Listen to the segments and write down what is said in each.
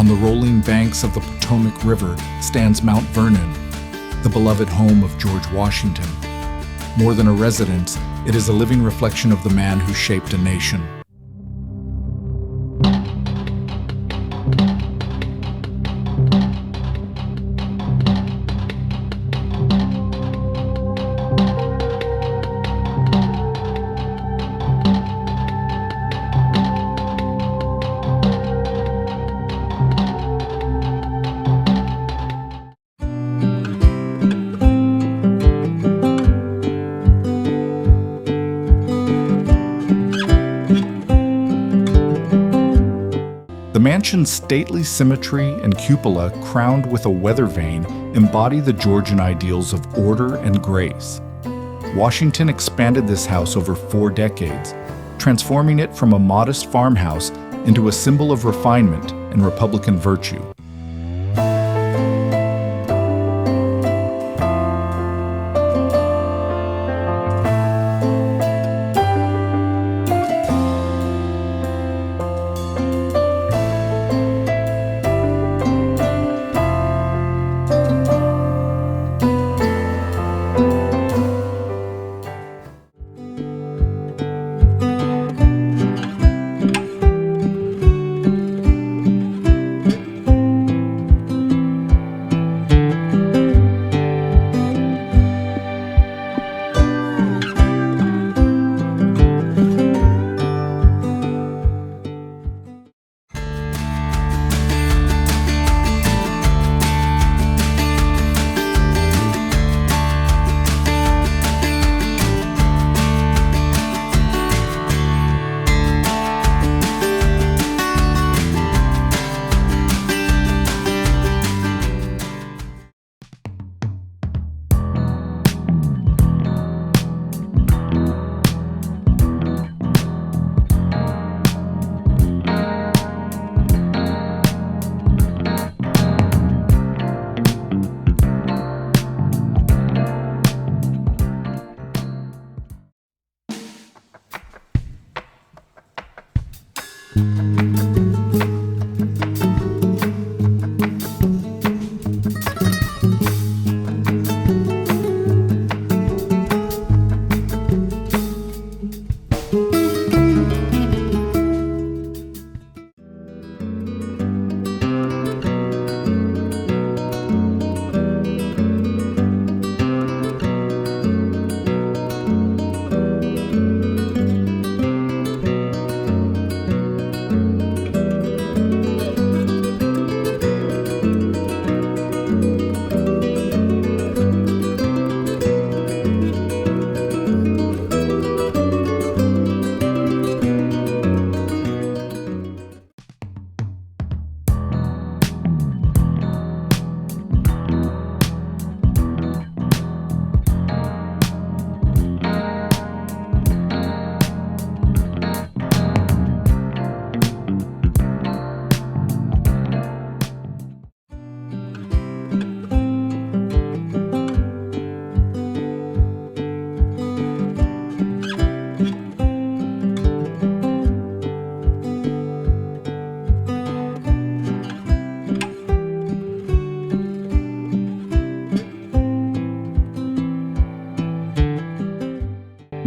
On the rolling banks of the Potomac River stands Mount Vernon, the beloved home of George Washington. More than a residence, it is a living reflection of the man who shaped a nation. The mansion's stately symmetry and cupola, crowned with a weather vane, embody the Georgian ideals of order and grace. Washington expanded this house over 4 decades, transforming it from a modest farmhouse into a symbol of refinement and Republican virtue.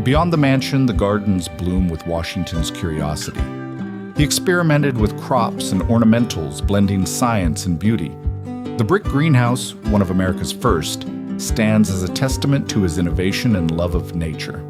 Beyond the mansion, the gardens bloom with Washington's curiosity. He experimented with crops and ornamentals, blending science and beauty. The brick greenhouse, one of America's first, stands as a testament to his innovation and love of nature.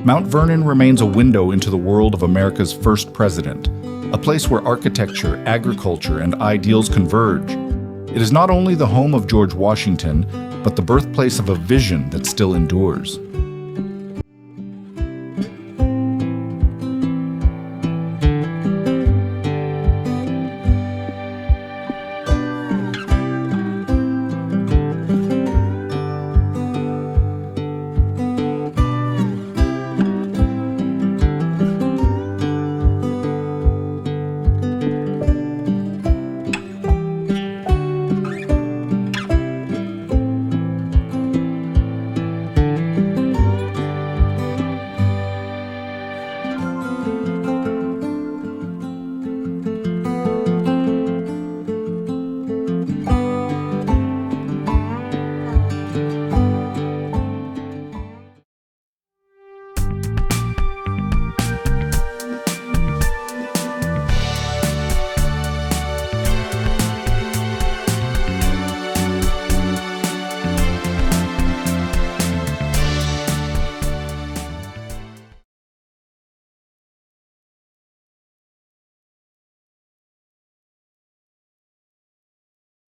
Mount Vernon remains a window into the world of America's first president, a place where architecture, agriculture, and ideals converge. It is not only the home of George Washington, but the birthplace of a vision that still endures.